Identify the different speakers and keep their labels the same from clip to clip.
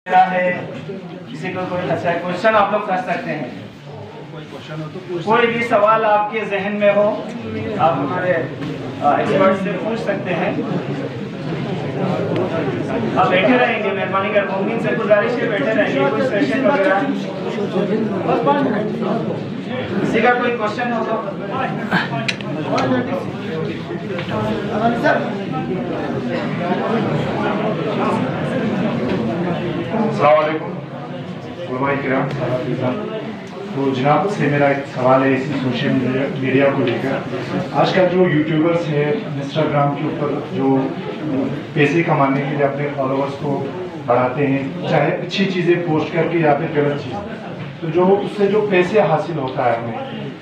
Speaker 1: है किसी को कोई अच्छा क्वेश्चन आप लोग कर सकते हैं। कोई भी सवाल आपके जहन में हो आप हमारे एक्सपर्ट से पूछ सकते हैं। आप बैठे रहेंगे, मेहरबानी कर मुमकिन से गुजारिश है बैठे रहेंगे। कोई सेशन वगैरह किसी का कोई क्वेश्चन हो तो
Speaker 2: तो जनाब से मेरा एक सवाल है इसी सोशल मीडिया को लेकर। आजकल जो यूट्यूबर्स हैं इंस्टाग्राम के ऊपर जो पैसे कमाने के लिए अपने फॉलोअर्स को बढ़ाते हैं, चाहे अच्छी चीज़ें पोस्ट करके या फिर गलत चीज़, तो जो उससे जो पैसे हासिल होता है हमें,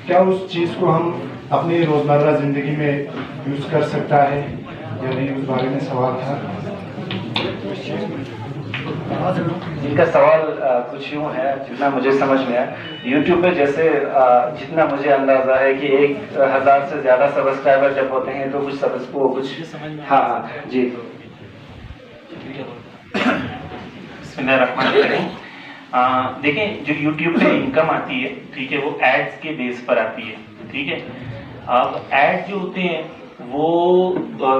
Speaker 2: क्या उस चीज़ को हम अपनी रोज़मर्रा ज़िंदगी में यूज़ कर सकता है या नहीं, उस बारे में सवाल था।
Speaker 3: इनका सवाल कुछ यूँ है, जितना मुझे समझ में आया यूट्यूब पे जैसे जितना मुझे अंदाजा है कि 1000 से ज़्यादा सब्सक्राइबर जब होते हैं तो कुछ सबको कुछ हाँ जी बिस्मिल्लाहिर्रहमानिर्रहीम। देखें जो यूट्यूब पे इनकम आती है, ठीक है, वो एड्स के बेस पर आती है, ठीक है। अब एड जो होते हैं वो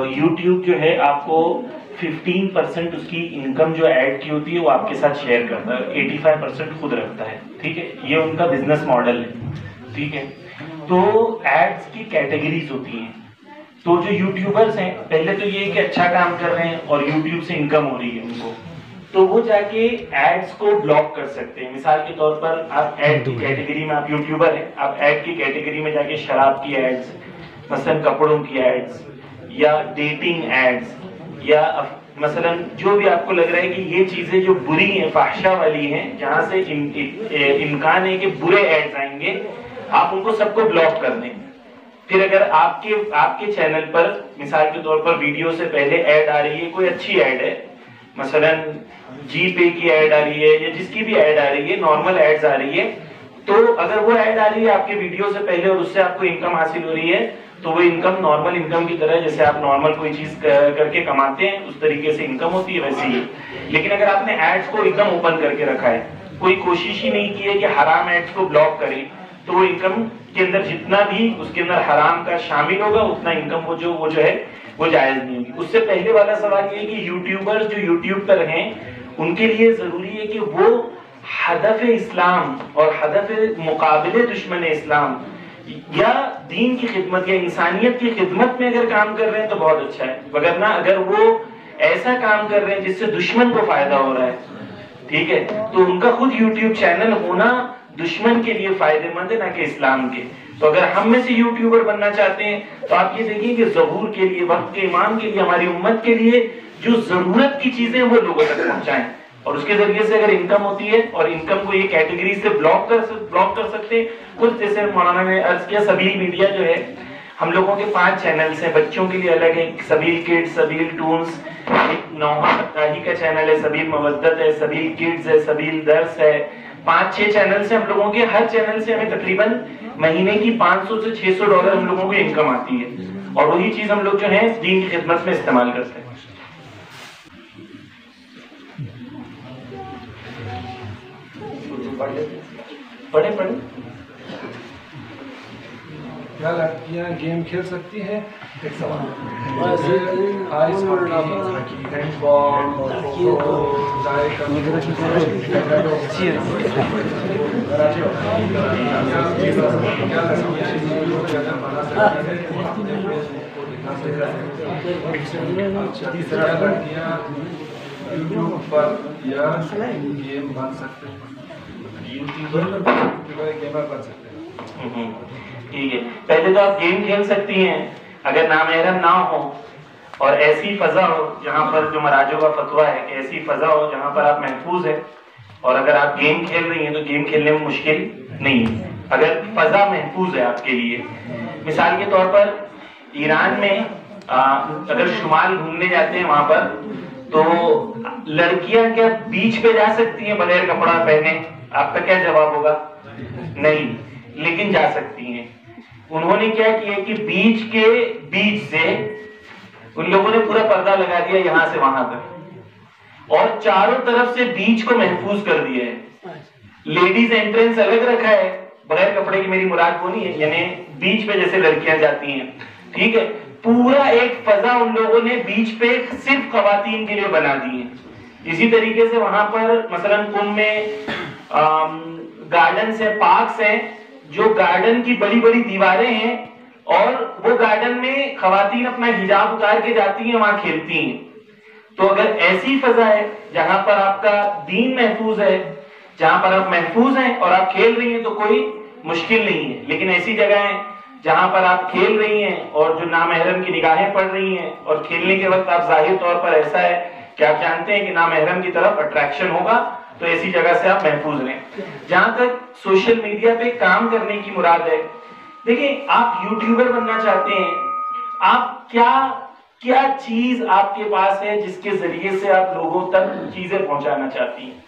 Speaker 3: यूट्यूब जो है आपको 15% उसकी इनकम जो ऐड की होती है वो आपके साथ शेयर करता है, 85% खुद रखता है, ठीक है। ये उनका बिजनेस मॉडल है, ठीक है। तो एड्स की कैटेगरीज होती हैं। तो जो यूट्यूबर्स हैं, पहले तो ये है कि अच्छा काम कर रहे हैं और यूट्यूब से इनकम हो रही है उनको, तो वो जाके एड्स को ब्लॉक कर सकते हैं। मिसाल के तौर पर आप एड की कैटेगरी में, आप यूट्यूबर हैं, आप एड की कैटेगरी में जाके शराब की एड्स, मसलन कपड़ों की एड्स या डेटिंग एड्स या मसलन जो भी आपको लग रहा है कि ये चीजें जो बुरी हैं, फाहशा वाली हैं, जहां से इम्कान है कि बुरे एड्स आएंगे, आप उनको सबको ब्लॉक कर दें। फिर अगर आपके चैनल पर मिसाल के तौर पर वीडियो से पहले ऐड आ रही है, कोई अच्छी ऐड है, मसलन जी पे की ऐड आ रही है या जिसकी भी ऐड आ रही है, नॉर्मल एड्स आ रही है, तो अगर वो ऐड आ रही है आपके वीडियो से पहले और उससे आपको इनकम हासिल हो रही है, तो वो इनकम नॉर्मल इनकम की तरह, जैसे आप नॉर्मल कोई चीज करके कमाते हैं उस तरीके से इनकम होती है, वैसे ही। लेकिन अगर आपने एड्स को एकदम ओपन करके रखा है, कोई कोशिश ही नहीं की है कि हराम एड्स को ब्लॉक करें, तो वो इनकम के अंदर जितना भी उसके अंदर हराम का शामिल होगा उतना इनकम वो जो है वो जायज नहीं होगी। उससे पहले वाला सवाल ये है कि यूट्यूबर जो यूट्यूब पर हैं उनके लिए जरूरी है कि वो हदफ इस्लाम और हदफ मुकाबिले दुश्मन इस्लाम या दीन की खिदमत या इंसानियत की खिदमत में अगर काम कर रहे हैं तो बहुत अच्छा है, वगरना अगर वो ऐसा काम कर रहे हैं जिससे दुश्मन को फायदा हो रहा है, ठीक है, तो उनका खुद यूट्यूब चैनल होना दुश्मन के लिए फायदेमंद है, ना कि इस्लाम के। तो अगर हम में से यूट्यूबर बनना चाहते हैं तो आप ये देखिए कि ज़हूर के लिए, वक्त के इमाम के लिए, हमारी उम्मत के लिए जो जरूरत की चीजें वो लोगों तक पहुंचाएं, और उसके जरिए से अगर इनकम होती है और इनकम को ये कैटेगरी से ब्लॉक कर सकते हैं। कुछ जैसे मौलाना ने अर्ज किया, सबील मीडिया जो है, हम लोगों के 5 चैनल्स हैं, बच्चों के लिए अलग है, सबील किड्स, सबील टून्स, एक नौहा फताही का चैनल है, सबील मवद्दत है, सबील किड्स है, सबील दर्स है, 5-6 चैनल से हम लोगों के, हर चैनल से हमें तकरीबन महीने की $500 से $600 हम लोगों को इनकम आती है, और वही चीज हम लोग जो है दीन की खिदमत में इस्तेमाल करते हैं। पढ़े
Speaker 4: क्या लड़कियां गेम खेल सकती हैं? एक सवाल यूट्यूब पर या गेम बन सकते हैं, गेमर बन सकते हैं।
Speaker 3: ठीक है, पहले तो आप गेम खेल सकती हैं अगर नामहरम ना हो और ऐसी फजा हो जहां पर, जो मराजों का फतवा है कि ऐसी फजा हो जहां पर आप महफूज है, और अगर आप गेम खेल रही हैं तो गेम खेलने में मुश्किल नहीं है अगर फजा महफूज है आपके लिए। मिसाल के तौर पर ईरान में अगर शुमाल घूमने जाते हैं वहां पर, तो लड़कियां क्या बीच पे जा सकती हैं बगैर कपड़ा पहने? आपका क्या जवाब होगा? नहीं, लेकिन जा सकती हैं। उन्होंने क्या किया कि बीच के बीच से उन लोगों ने पूरा पर्दा लगा दिया यहाँ से वहां तक, और चारों तरफ से बीच को महफूज कर दिया है। लेडीज एंट्रेंस अलग रखा है, बगैर कपड़े की मेरी मुराद वो नहीं है, यानी बीच पे जैसे लड़कियां जाती हैं, ठीक है, पूरा एक फजा उन लोगों ने बीच पे सिर्फ खवातीन के लिए बना दी है। इसी तरीके से वहां पर मसलन कुंभ में गार्डन है, पार्क्स हैं, जो गार्डन की बड़ी बड़ी दीवारें हैं और वो गार्डन में खवातीन अपना हिजाब उतार के जाती हैं, वहां खेलती हैं। तो अगर ऐसी फजा है जहां पर आपका दीन महफूज है, जहां पर आप महफूज हैं और आप खेल रही हैं तो कोई मुश्किल नहीं है। लेकिन ऐसी जगह है जहां पर आप खेल रही हैं और जो नामहरम की निगाहें पड़ रही हैं और खेलने के वक्त आप जाहिर तौर पर ऐसा है कि आप जानते हैं कि नामहरम की तरफ अट्रैक्शन होगा, तो ऐसी जगह से आप महफूज रहें। जहां तक सोशल मीडिया पे काम करने की मुराद है, देखिए आप यूट्यूबर बनना चाहते हैं, आप क्या चीज आपके पास है जिसके जरिए से आप लोगों तक चीजें पहुंचाना चाहती हैं।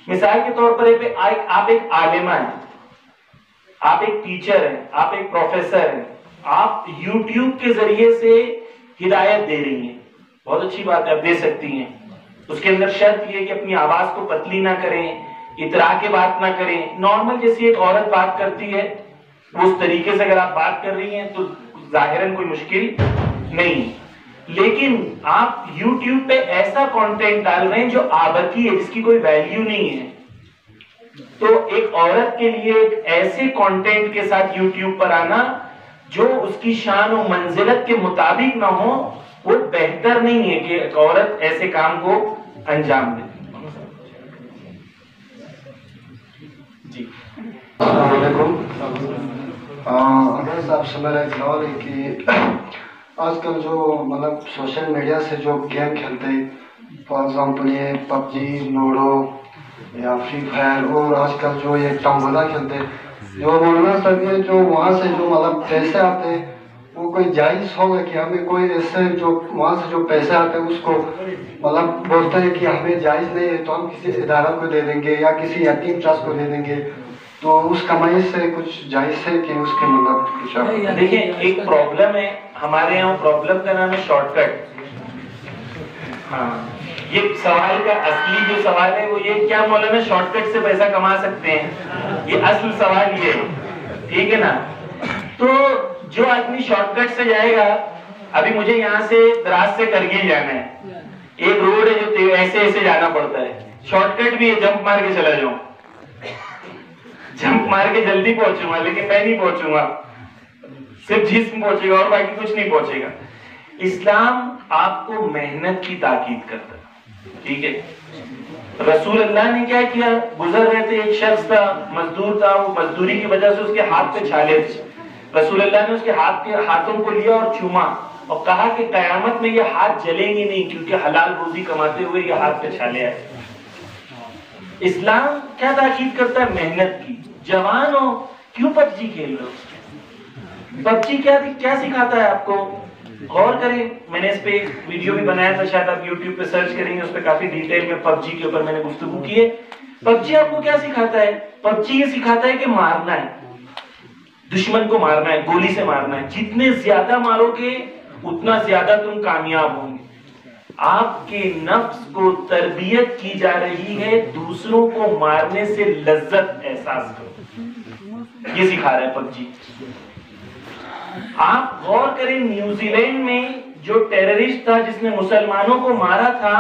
Speaker 3: मिसाल के तौर पर आप एक आलिमा हैं, आप एक टीचर हैं, आप एक प्रोफेसर हैं, आप YouTube के जरिए से हिदायत दे रही हैं, बहुत अच्छी बात है, आप दे सकती हैं। उसके अंदर शर्त यह कि अपनी आवाज को पतली ना करें, इतरा के बात ना करें, नॉर्मल जैसी एक औरत बात करती है उस तरीके से अगर आप बात कर रही हैं तो जाहिरन कोई मुश्किल नहीं। लेकिन आप YouTube पे ऐसा कंटेंट डाल रहे हैं जो आबकी है, जिसकी कोई वैल्यू नहीं है। तो एक औरत के लिए एक ऐसे कंटेंट के साथ YouTube पर आना जो उसकी शान और मंजिलत के मुताबिक ना हो, वो बेहतर नहीं है कि एक औरत ऐसे काम को अंजाम दे। जी
Speaker 5: अगर साहब से मेरा एक सवाल है कि आजकल जो मतलब सोशल मीडिया से जो गेम खेलते हैं, फॉर एग्जांपल ये पबजी, लूडो या फ्री फायर, और आजकल जो ये टम्बोला खेलते हैं, जो बोलना सर ये जो वहाँ से जो मतलब पैसे आते हैं वो कोई जायज़ होगा कि हमें कोई ऐसे जो वहाँ से जो पैसे आते हैं उसको मतलब बोलते हैं कि हमें जायज़ नहीं है तो हम किसी इदारा को दे देंगे या किसी यतीम ट्रस्ट को दे देंगे, तो उस कमाई से कुछ जायज़ है कि उसके मतलब कुछ?
Speaker 3: देखिए एक प्रॉब्लम है हमारे यहाँ, प्रॉब्लम का नाम है शॉर्टकट। हाँ, ये सवाल का असली जो सवाल है वो ये, क्या मौलाना शॉर्टकट से पैसा कमा सकते हैं, ये असल सवाल ये है, ठीक है ना। तो जो आदमी शॉर्टकट से जाएगा, अभी मुझे यहाँ से द्रास से करगिल जाना है, एक रोड है जो ऐसे ऐसे जाना पड़ता है, शॉर्टकट भी है, जंप मार के चला जाऊं, जंप मार के जल्दी पहुंचूंगा, लेकिन मैं नहीं पहुंचूंगा, सिर्फ जिस्म पहुंचेगा और बाकी कुछ नहीं पहुंचेगा। इस्लाम आपको मेहनत की ताकीद करता है, ठीक है। रसूल अल्लाह ने क्या किया, गुजर रहे थे, एक शख्स था, मजदूर था, वो मजदूरी की वजह से उसके हाथ पे छाले थे। रसूल अल्लाह ने उसके हाथों को लिया और चूमा और कहा कि कयामत में ये हाथ जलेंगे नहीं, क्योंकि हलाल रोजी कमाते हुए ये हाथ पे छाले आए। इस्लाम क्या ताकीद करता है, मेहनत की। जवान हो, क्यों पबजी खेल रहे हो? पबजी क्या सिखाता है आपको, गौर करें। मैंने इस पे एक वीडियो भी बनाया था, शायद आप YouTube पे सर्च करेंगे, उस पे काफी डिटेल में पबजी के ऊपर मैंने गुफ्तगू की है। पबजी आपको क्या सिखाता है? पबजी ये सिखाता है कि मारना है, दुश्मन को मारना है, गोली से मारना है। जितने ज्यादा मारोगे उतना ज्यादा तुम कामयाब होंगे। आपके नफ्स को तरबियत की जा रही है, दूसरों को मारने से लज्जत एहसास करो, ये सिखा रहा है पबजी। आप गौर करें, न्यूजीलैंड में जो टेररिस्ट था जिसने मुसलमानों को मारा था,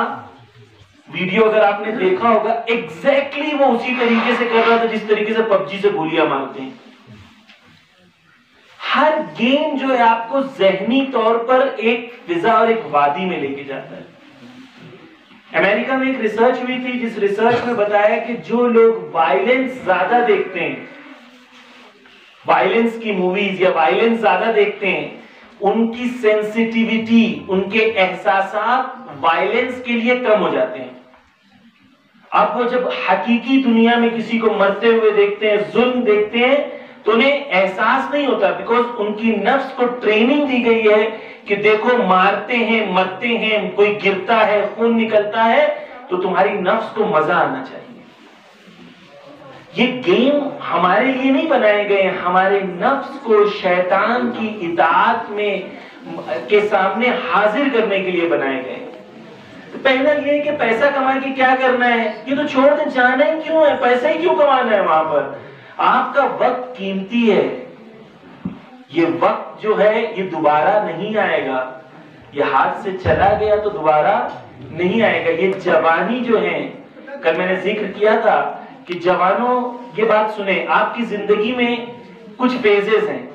Speaker 3: वीडियो अगर आपने देखा होगा, एग्जैक्टली वो उसी तरीके से कर रहा था जिस तरीके से पबजी से गोलियां मारते हैं। हर गेम जो है आपको ज़हनी तौर पर एक फिजा और एक वादी में लेके जाता है। अमेरिका में एक रिसर्च हुई थी, जिस रिसर्च में बताया कि जो लोग वायलेंस ज्यादा देखते हैं, वायलेंस की मूवीज या वायलेंस ज्यादा देखते हैं, उनकी सेंसिटिविटी, उनके एहसासात वायलेंस के लिए कम हो जाते हैं। अब वो जब हकीकी दुनिया में किसी को मरते हुए देखते हैं, जुल्म देखते हैं, तो उन्हें एहसास नहीं होता, बिकॉज उनकी नफ्स को ट्रेनिंग दी गई है कि देखो मारते हैं, मरते हैं, कोई गिरता है, खून निकलता है, तो तुम्हारी नफ्स को मजा आना चाहिए। ये गेम हमारे लिए नहीं बनाए गए, हमारे नफ्स को शैतान की इताअत में के सामने हाजिर करने के लिए बनाए गए। तो पहला ये है कि पैसा कमा के क्या करना है, ये तो छोड़ दे, जाना ही क्यों है, पैसा ही क्यों कमाना है वहां पर। आपका वक्त कीमती है, ये वक्त जो है ये दोबारा नहीं आएगा, ये हाथ से चला गया तो दोबारा नहीं आएगा। ये जवानी जो है, कल मैंने जिक्र किया था कि जवानों ये बात सुने, आपकी जिंदगी में कुछ फेजेस हैं।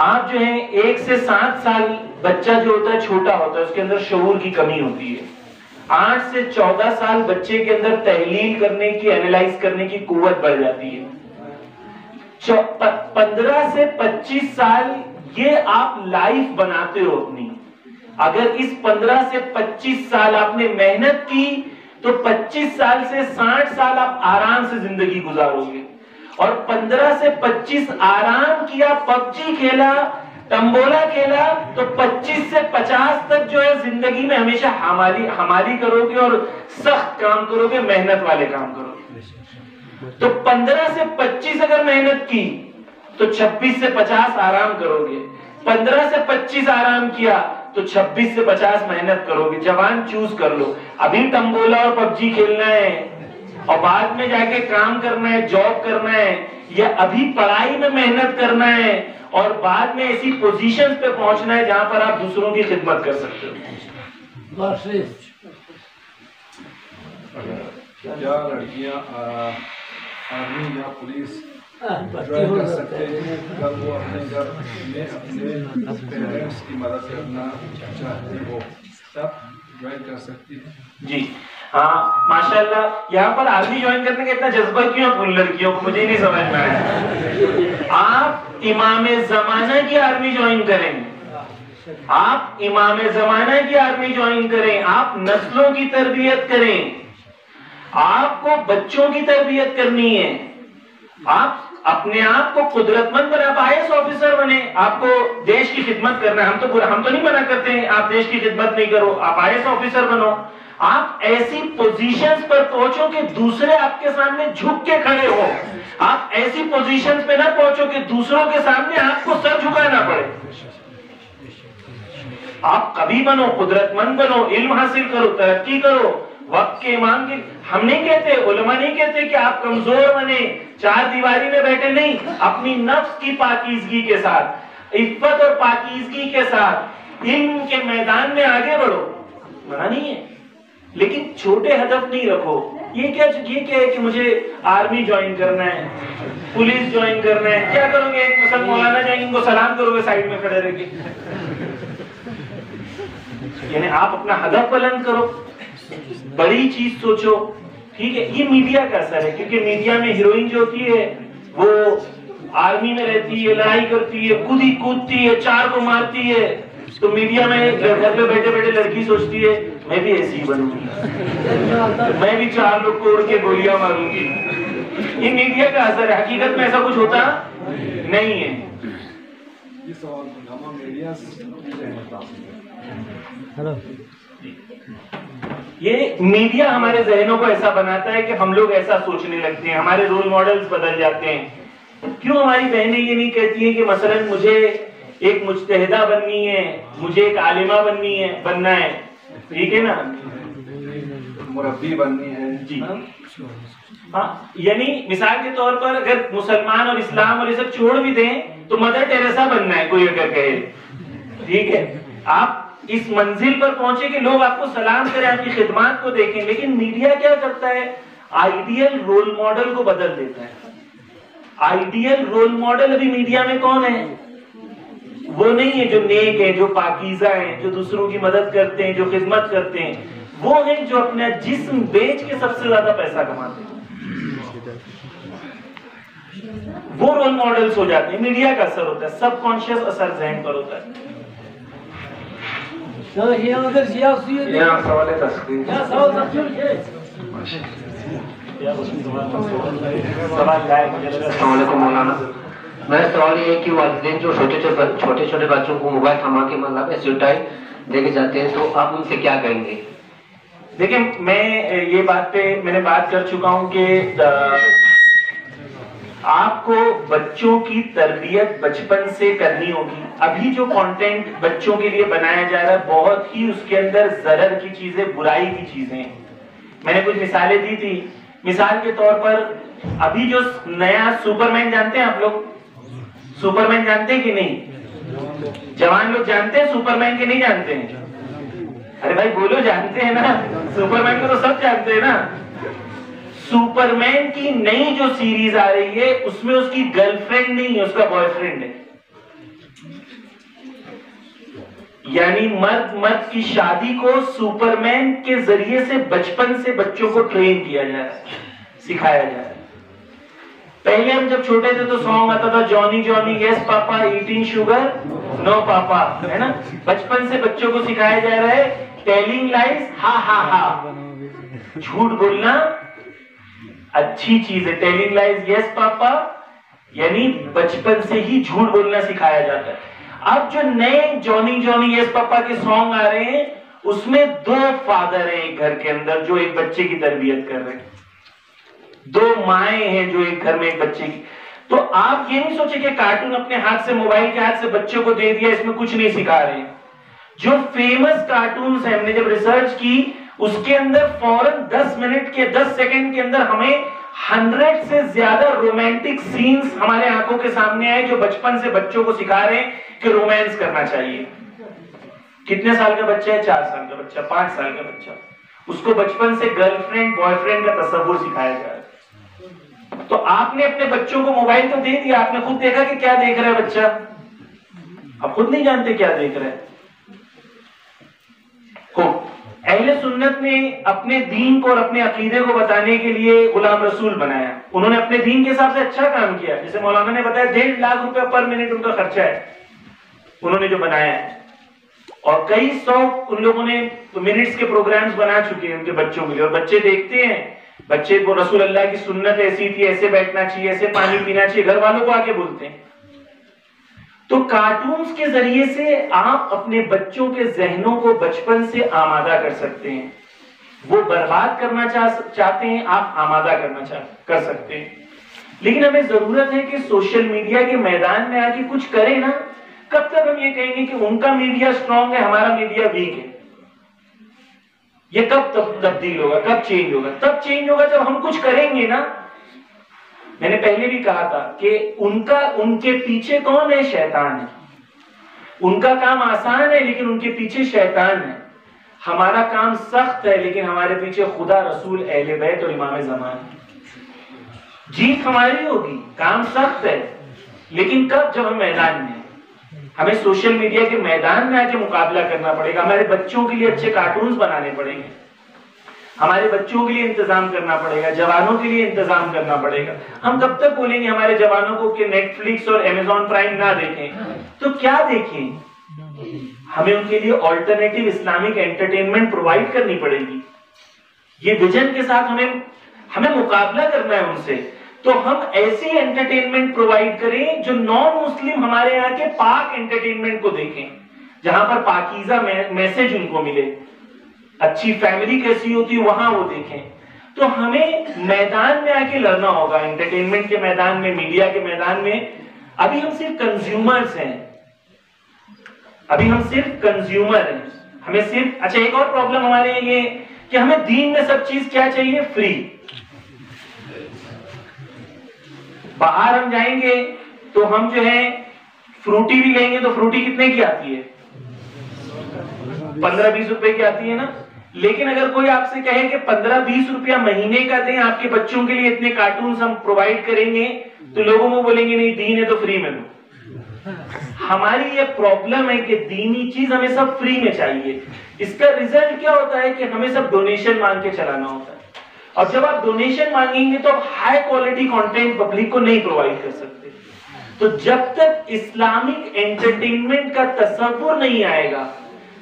Speaker 3: आप जो है 1 से 7 साल बच्चा जो होता है छोटा होता है, उसके अंदर शऊर की कमी होती है। 8 से 14 साल बच्चे के अंदर तहलील करने की, एनालाइज करने की कुव्वत बढ़ जाती है। 15 से 25 साल ये आप लाइफ बनाते हो अपनी। अगर इस 15 से 25 साल आपने मेहनत की तो 25 साल से 60 साल आप आराम से जिंदगी गुजारोगे। और 15 से 25 आराम किया, पबजी खेला, तंबोला खेला, तो 25 से 50 तक जो है जिंदगी में हमेशा हमारी करोगे और सख्त काम करोगे, मेहनत वाले काम करोगे। तो 15 से 25 अगर मेहनत की तो 26 से 50 आराम करोगे, 15 से 25 आराम किया तो 26 से 50 मेहनत करोगे। जवान चूज कर लो, अभी तंबोला और पबजी खेलना है और बाद में जाके काम करना है, जॉब करना है, या अभी पढ़ाई में मेहनत करना है और बाद में ऐसी पोजीशंस पे पहुंचना है जहां पर आप दूसरों की खिदमत कर सकते हो।
Speaker 4: क्या लड़कियां आर्मी या पुलिस ज्वाइन कर सकते हैं? कल वो अपने घर में अपने पेरेंट्स की मदद करना चाहती हो तब ज्वाइन कर सकती है?
Speaker 3: जी हाँ, माशाल्लाह। यहाँ पर आर्मी ज्वाइन करने का इतना जज्बा क्यों है उन लड़कियों को, मुझे नहीं समझ में आया। आप इमाम जमाना की आर्मी ज्वाइन करें, आप इमाम जमाना की आर्मी ज्वाइन करें, आप नस्लों की तरबियत करें, आपको बच्चों की तरबियत करनी है, आप अपने आप को कुदरतमंद बने, आप IAS ऑफिसर बने, आपको देश की खिदमत करना है। हम तो नहीं मना करते हैं आप देश की खिदमत नहीं करो, आप IAS ऑफिसर बनो। आप ऐसी पोजीशंस पर पहुंचो कि दूसरे आपके सामने झुक के खड़े हो। आप ऐसी पोजीशंस पे ना पहुंचो कि दूसरों के सामने आपको सर झुकाना पड़े। आप कभी बनो, कुदरतमंद बनो, इल्म हासिल करो, तरक्की करो, वक्त के इमाम के। हम नहीं कहते, उलमा नहीं कहते कि आप कमजोर बने, चार दीवारी में बैठे, नहीं, अपनी नफ्स की पाकीज़गी के साथ, इफ्फत और पाकीज़गी के साथ इल्म के मैदान में आगे बढ़ो, मना नहीं है, लेकिन छोटे हदफ नहीं रखो। ये क्या है कि मुझे आर्मी ज्वाइन करना है, पुलिस ज्वाइन करना है, क्या करोगे? एक मुसलमान मौलाना जाएंगे, उनको सलाम करोगे साइड में खड़े रह के। यानी आप अपना हदफ बुलंद करो, बड़ी चीज सोचो, ठीक है। ये मीडिया का असर है, क्योंकि मीडिया में हीरोइन जो होती है वो आर्मी में रहती है, लड़ाई करती है, खुद ही कूदती है, चार को मारती है, तो मीडिया में घर पे बैठे बैठे लड़की सोचती है मैं भी ऐसी ही बनूंगी, मैं भी 4 लोग को उड़ के गोलियां मारूंगी। ये मीडिया का असर है, हकीकत में ऐसा कुछ होता नहीं है। ये मीडिया हमारे जहनों को ऐसा बनाता है कि हम लोग ऐसा सोचने लगते हैं, हमारे रोल मॉडल्स बदल जाते हैं। क्यों हमारी बहनें ये नहीं कहती हैं कि मसलन मुझे एक मुज्तहिदा बननी है, मुझे एक आलिमा बनना है, ठीक है ना,
Speaker 4: मुरब्बी बननी है
Speaker 3: जी। हाँ, यानी मिसाल के तौर पर अगर मुसलमान और इस्लाम और ये सब छोड़ भी दें तो मदर टेरेसा बनना है कोई अगर कहे, ठीक है। आप इस मंजिल पर पहुंचे कि लोग आपको सलाम करें, आपकी खिदमत को देखें, लेकिन मीडिया क्या करता है? आइडियल रोल मॉडल को बदल देता है। आइडियल रोल मॉडल अभी मीडिया में कौन है? वो नहीं है जो नेक है, जो पाकीज़ा है, जो दूसरों की मदद करते हैं, जो खिदमत करते हैं। वो है जो अपना जिस्म बेच के सबसे ज्यादा पैसा कमाते हैं। वो रोल मॉडल्स हो जाते हैं। मीडिया का असर होता है, सबकॉन्शियस असर जहन पर होता है।
Speaker 6: मौलाना, मेरा सवाल ये है कि वालिदैन जो छोटे छोटे बच्चों को मोबाइल थमा के मतलब एसिटाई लेके जाते हैं, तो आप उनसे क्या कहेंगे?
Speaker 3: देखिए, मैं ये बात पे मैंने बात कर चुका हूं कि आपको बच्चों की तरबियत बचपन से करनी होगी। अभी जो कंटेंट बच्चों के लिए बनाया जा रहा है बहुत ही उसके अंदर जरर की चीजें, बुराई की चीजें हैं। मैंने कुछ मिसालें दी थी। मिसाल के तौर पर अभी जो नया सुपरमैन, जानते हैं आप लोग? सुपरमैन जानते हैं कि नहीं? जवान लोग जानते हैं सुपरमैन के नहीं जानते हैं? अरे भाई बोलो, जानते हैं ना? सुपरमैन को तो सब जानते हैं ना। सुपरमैन की नई जो सीरीज आ रही है उसमें उसकी गर्लफ्रेंड नहीं है, उसका बॉयफ्रेंड है। यानी मर्द की शादी को सुपरमैन के जरिए से बचपन से बच्चों को ट्रेन किया जा रहा है, सिखाया जा रहा है। पहले हम जब छोटे थे तो सॉन्ग आता था, Johnny Johnny yes papa eating sugar no papa, है ना? बचपन से बच्चों को सिखाया जा रहा है टेलिंग लाइज, हा हा हा, झूठ बोलना अच्छी चीज है। टेलिंग लाइज यस पापा, यानी बचपन से ही झूठ बोलना सिखाया जाता है। अब जो नए जॉनी जॉनी यस पापा के सॉन्ग आ रहे हैं उसमें दो फादर हैं एक घर के अंदर जो एक बच्चे की तरबियत कर रहे हैं, दो माएं हैं जो एक घर में एक बच्चे की। तो आप ये नहीं सोचे कि कार्टून अपने हाथ से, मोबाइल के हाथ से बच्चों को दे दिया, इसमें कुछ नहीं सिखा रहे हैं। जो फेमस कार्टून्स हैं, हमने जब रिसर्च की उसके अंदर फौरन 10 मिनट के 10 सेकंड के अंदर हमें 100 से ज्यादा रोमांटिक सीन्स हमारे आंखों के सामने आए जो बचपन से बच्चों को सिखा रहे हैं कि रोमांस करना चाहिए। कितने साल का बच्चा है? 4 साल का बच्चा, 5 साल का बच्चा, उसको बचपन से गर्लफ्रेंड बॉयफ्रेंड का तस्वुर सिखाया जा रहा है। तो आपने अपने बच्चों को मोबाइल तो दे दिया, आपने खुद देखा कि क्या देख रहा है बच्चा? आप खुद नहीं जानते क्या देख रहा है। अहले सुन्नत ने अपने दीन को और अपने अकीदे को बताने के लिए गुलाम रसूल बनाया। उन्होंने अपने दीन के हिसाब से अच्छा काम किया। जैसे मौलाना ने बताया 1.5 लाख रुपए पर मिनट उनका खर्चा है, उन्होंने जो बनाया है। और कई 100 उन लोगों ने मिनट्स के प्रोग्राम्स बना चुके हैं उनके बच्चों के लिए, और बच्चे देखते हैं। बच्चे को रसूल अल्लाह की सुन्नत ऐसी थी, ऐसे बैठना चाहिए, ऐसे पानी पीना चाहिए, घर वालों को आके बोलते हैं। तो कार्टून्स के जरिए से आप अपने बच्चों के जहनों को बचपन से आमादा कर सकते हैं। वो बर्बाद करना चाहते हैं, आप आमादा करना कर सकते हैं। लेकिन हमें जरूरत है कि सोशल मीडिया के मैदान में आके कुछ करें ना। कब तक हम ये कहेंगे कि उनका मीडिया स्ट्रांग है, हमारा मीडिया वीक है? ये कब तब्दील होगा, कब चेंज होगा? तब चेंज होगा जब हम कुछ करेंगे ना। मैंने पहले भी कहा था कि उनके पीछे कौन है? शैतान है। उनका काम आसान है लेकिन उनके पीछे शैतान है। हमारा काम सख्त है लेकिन हमारे पीछे खुदा, रसूल, अहले बैत और इमाम ज़मान। जीत हमारी होगी, काम सख्त है, लेकिन कब? जब हम मैदान में। हमें सोशल मीडिया के मैदान में आके मुकाबला करना पड़ेगा। हमारे बच्चों के लिए अच्छे कार्टून्स बनाने पड़ेंगे, हमारे बच्चों के लिए इंतजाम करना पड़ेगा, जवानों के लिए इंतजाम करना पड़ेगा। हम कब तक बोलेंगे हमारे जवानों को कि नेटफ्लिक्स और अमेजॉन प्राइम ना देखें? तो क्या देखें? हमें उनके लिए ऑल्टरनेटिव इस्लामिक एंटरटेनमेंट प्रोवाइड करनी पड़ेगी। ये विजन के साथ हमें मुकाबला करना है उनसे। तो हम ऐसी एंटरटेनमेंट प्रोवाइड करें जो नॉन मुस्लिम हमारे यहाँ के पाक एंटरटेनमेंट को देखें, जहां पर पाकीज़ा मैसेज उनको मिले, अच्छी फैमिली कैसी होती है वहां वो देखें। तो हमें मैदान में आके लड़ना होगा, एंटरटेनमेंट के मैदान में, मीडिया के मैदान में। अभी हम सिर्फ कंज्यूमर्स हैं, अभी हम सिर्फ कंज्यूमर हैं। हमें सिर्फ, अच्छा एक और प्रॉब्लम हमारे यहाँ ये कि हमें दीन में सब चीज क्या चाहिए? फ्री। बाहर हम जाएंगे तो हम जो है फ्रूटी भी लेंगे तो फ्रूटी कितने की आती है? 15-20 रुपए की आती है ना। लेकिन अगर कोई आपसे कहे कि 15-20 रुपया महीने का दें, आपके बच्चों के लिए इतने कार्टून्स हम प्रोवाइड करेंगे, तो लोगों को बोलेंगे नहीं, दीन है तो फ्री में दो। हमारी ये प्रॉब्लम है कि दीनी चीज हमें सब फ्री में चाहिए। इसका रिजल्ट क्या होता है कि हमें सब डोनेशन मांग के चलाना होता है, और जब आप डोनेशन मांगेंगे तो आप हाई क्वालिटी कंटेंट पब्लिक को नहीं प्रोवाइड कर सकते। तो जब तक इस्लामिक एंटरटेनमेंट का तस्वुर नहीं आएगा,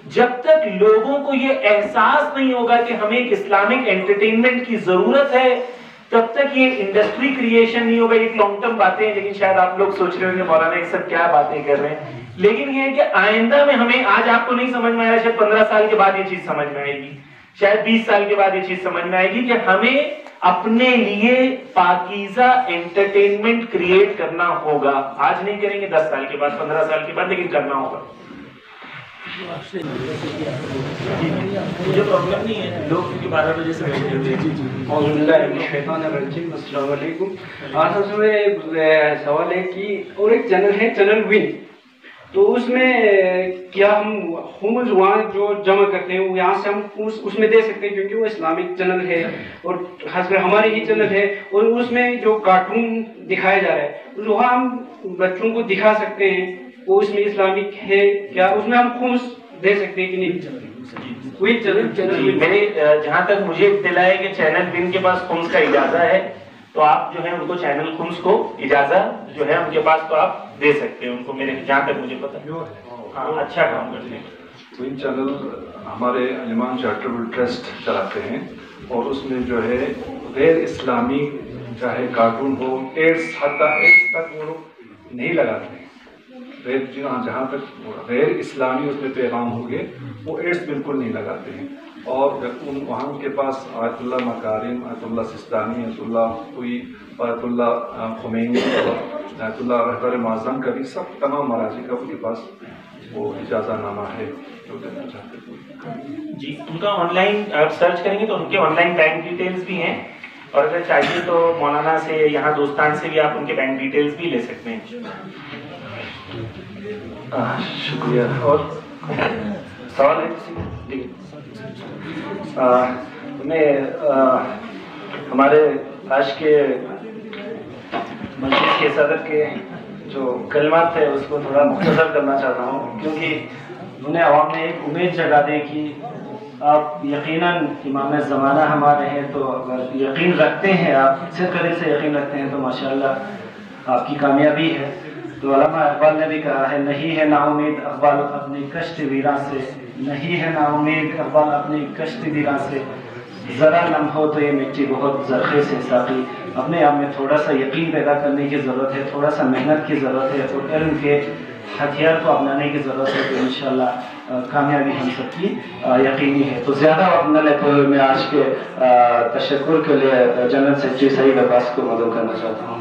Speaker 3: जब तक लोगों को ये एहसास नहीं होगा कि हमें एक इस्लामिक एंटरटेनमेंट की जरूरत है, तब तक ये इंडस्ट्री क्रिएशन नहीं होगा। एक लॉन्ग टर्म बातें हैं, लेकिन शायद आप लोग सोच रहे होंगे मौलाना ये सब क्या बातें कर रहे हैं। लेकिन ये है कि आइंदा में हमें, आज आपको नहीं समझ में आया, शायद 15 साल के बाद ये चीज समझ में आएगी, शायद 20 साल के बाद ये चीज समझ में आएगी कि हमें अपने लिए पाकीज़ा एंटरटेनमेंट क्रिएट करना होगा। आज नहीं करेंगे, 10 साल के बाद, 15 साल के बाद, लेकिन करना होगा। मुझे प्रॉब्लम नहीं है, लोग क्योंकि 12 बजे से बैठे हुए हैं।
Speaker 7: आज सबसे सवाल है कि और एक चैनल है चैनल विन, तो उसमें क्या हम हुम्स वहाँ जो जमा करते हैं वो यहाँ से हम उसमें दे सकते हैं, क्योंकि वो इस्लामिक चैनल है और खासकर हमारे ही चैनल है, और उसमें जो कार्टून दिखाया जा रहा है वहाँ हम बच्चों को दिखा सकते हैं, वो उसमें इस्लामिक है क्या, उसमें हम खुम्स दे सकते हैं कि नहीं? वही चैनल
Speaker 3: मेरे जहाँ तक मुझे इत्तला है कि चैनल विन के पास खुम्स का इजाजा है, तो आप जो है उनको चैनल खुम्स को इजाजा जो है उनके पास तो आप दे सकते हैं उनको, मेरे जहाँ तक मुझे पता है। हाँ, अच्छा काम करते हैं।
Speaker 4: विन चैनल हमारे अलिमान चैरिटेबल ट्रस्ट चलाते हैं, और उसमें जो है गैर इस्लामी चाहे कार्टून हो, एड्स तक वो लोग नहीं लगाते हैं। जहाँ तक गैर इस्लामी उसमें पैगाम होंगे वो एड्स बिल्कुल नहीं लगाते हैं। और वहाँ उनके पास आयतुल्लाह मकारिम, आयतुल्लाह सिस्तानी, आयतुल्लाह कोई, आयतुल्लाह खुमैनी, आयतुल्लाह रहबर माज़म का भी सब तमाम मराजी का उनके पास वो इजाज़तनामा है जो देना चाहते हैं।
Speaker 3: जी, उनका ऑनलाइन आप सर्च करेंगे तो उनके ऑनलाइन बैंक डिटेल्स भी हैं, और अगर चाहिए तो मौलाना से, यहाँ दोस्तान से भी आप उनके बैंक डिटेल्स भी ले सकते हैं।
Speaker 1: शुक्रिया। और सवाल है किसी? हमारे आज के मजलिस के सदर के जो कलमात थे उसको थोड़ा मुख्तसर करना चाहता हूँ, क्योंकि उन्हें अवाम में एक उम्मीद जगा दें कि आप यकीनन इमाम ज़माना हमारे हैं, तो अगर यकीन रखते हैं, आप सिर्फ दिल से यकीन रखते हैं तो माशाअल्लाह आपकी कामयाबी है। तो अल्लामा इकबाल ने भी कहा है, नहीं है नाउमीद इकबाल अपनी कश्त वीरां से, नहीं है नाउमीद इकबाल अपनी कश्त वीरां से, ज़रा लम हो तो ये मिट्टी बहुत ज़रख़े से साकी। अपने आप में थोड़ा सा यकीन पैदा करने की ज़रूरत है, थोड़ा सा मेहनत की ज़रूरत है, और इल्म के हथियार को अपनाने की ज़रूरत है, तो इंशाअल्लाह कामयाबी हम सबकी यकीनी है। तो ज़्यादा वक्त न लेते हुए मैं आज के तशक्कुर के लिए जनरल सेक्रेटरी सईद अब्बास को मदद करना चाहता हूँ।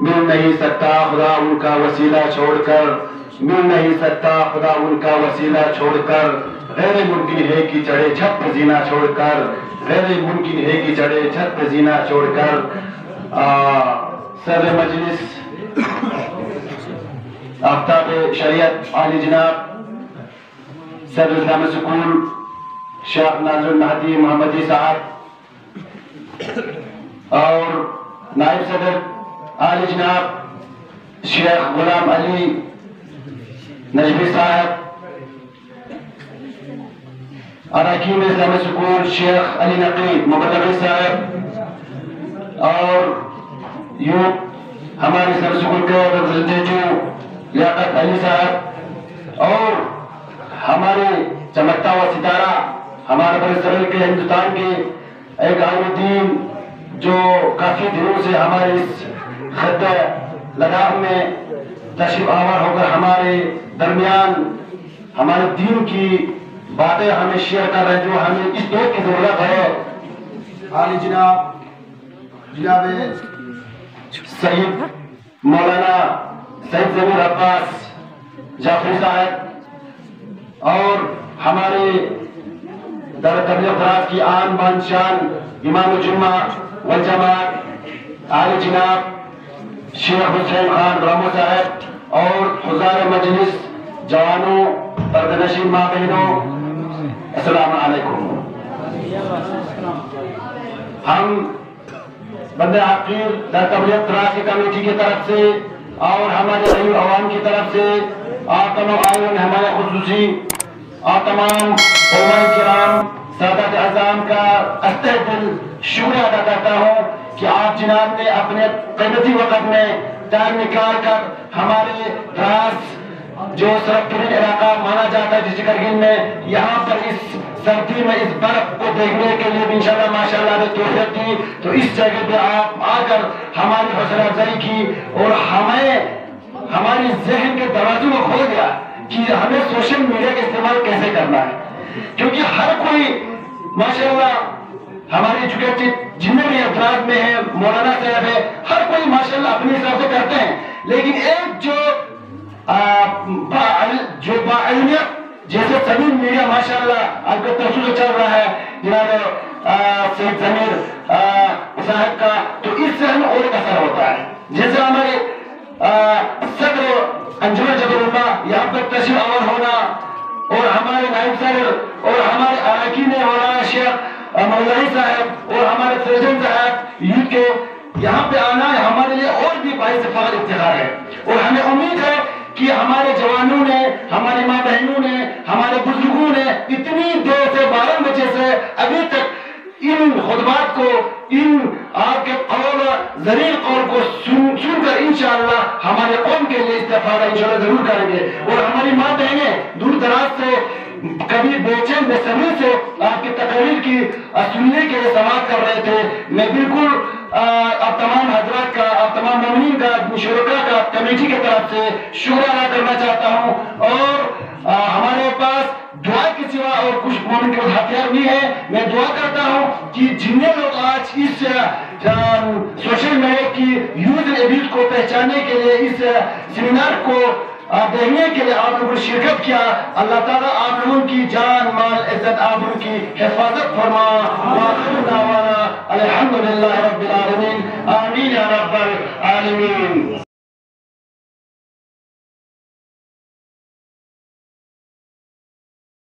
Speaker 8: मिल नहीं सकता खुदा उनका वसीला छोड़कर, मिल नहीं सकता खुदा उनका वसीला छोड़कर, गैर मुमकिन है कि चढ़े छत पर जीना छोड़कर, गैर मुमकिन है कि चढ़े छत पर जीना छोड़कर। सदर मजलिस आफ्ताब शरीयत आली जनाब सदर इस्लामिक स्कूल शेख नाज़ुल महदी मोहम्मदी साहब, और नायब सदर आली जनाब शेख गुलाम अली नजमी साहब, अरकान इस्लामिक स्कूल शेख अली नकीब मुबल्लिग साहब, और यूथ हमारे इस्लामिक स्कूल के रिप्रेजेंटेटिव लियाकत अली साहब, और हमारे चमकता हुआ सितारा हमारे बड़े के हिंदुस्तान के एक आलिमुद्दीन जो काफी दिनों से हमारे इस खत्ते लद्दाख में तशरीफ आवर होकर हमारे दरमियान हमारे दीन की बातें हमें शेयर कर रहे हैं, जो हमें इस दौर की जरूरत है। आली जनाब सईद मौलाना सईद ज़मीर अब्बास जाफरी साहब, और हमारे दर तबलीग फराज की आन बान शान इमाम जुम्मा वल जमात आली जनाब शेख हुसैन खान रामो साहब, और हुज़ार मजलिस जवानों पर्दनशीन माँ बहनों, अस्सलाम वालेकुम। हम बंदे आखिर दर तबलीग फराज की कमेटी की तरफ से और हमारे गरीब अवाम की तरफ से आप तमाम आयोजन हमारे खुसूसी और तमाम उलमाए किराम सादात आज़ाम का तहे दिल शुक्रिया अदा करता हूँ कि आप जनाब ने अपने कीमती वक्त में टाइम निकाल कर हमारे द्रास जो सरकरीन इलाका माना जाता है डिस्ट्रिक्ट करगिल में, यहाँ पर इस सर्दी में इस बर्फ को देखने के लिए भी इंशाल्लाह माशाल्लाह ने तौफीक दी। तो इस जगह पे आप आकर हमारी हौसला अफजाई की और हमें हमारी जहन के दरवाजों को खोल दिया कि हमें सोशल मीडिया का इस्तेमाल कैसे करना है, क्योंकि हर कोई माशाल्लाह हमारे एजुकेटेड जितने भी अफराद में है, मौलाना साहब है, हर कोई माशाल्लाह अपने हिसाब से करते हैं, लेकिन एक जो बाइल्मियत जैसे सभी मीडिया माशाल्लाह आपका तफसील चल रहा है जनाब सैयद जमीर साहब का, तो इससे हमें और एक असर होता है। जैसे हमारे सदर अंजुमन जबरुल्लाह यहाँ पर तशरीफ आवर होना और हमारे नायब सदर और हमारे अरकान मौलाना शेख मौलानी साहब और हमारे प्रेसिडेंट साहब यूथ के यहाँ पे आना हमारे लिए और भी बाइस फख्र इफ्तिखार है। और हमें उम्मीद है कि हमारे जवानों ने, हमारी माँ बहनों ने, हमारे बुजुर्गों ने इतनी देर से 12 बजे से अभी तक इन खुतबात को, इन आपके कौल ज़रीर कौल को सुनकर इंशाअल्लाह हमारे कौम के लिए इस्तेफादा इंशाअल्लाह जरूर करेंगे। और हमारी माँ बहनें दूर दराज से कभी बेचैन बेसब्री से आपकी तकरीर की सुनने के लिए समाप्त कर रहे थे। मैं बिल्कुल आप तमाम हजरात का, आप तमाम मोमिनीन का, मुशरका का कमेटी की तरफ से शुक्रिया अदा करना चाहता हूँ। और हमारे पास दुआ के सिवा और कुछ मोमिन के हथियार भी है। मैं दुआ करता हूँ कि जितने लोग आज इस सोशल मीडिया की यूज एंड एब्यूज को पहचानने के लिए इस सेमिनार को देखने के लिए आप लोगों ने शिरकत किया, अल्लाह ताला आप लोगों की जान माल इज्जत आबरू की हिफाजत फरमा। अल्हम्दुलिल्लाह रब्बिल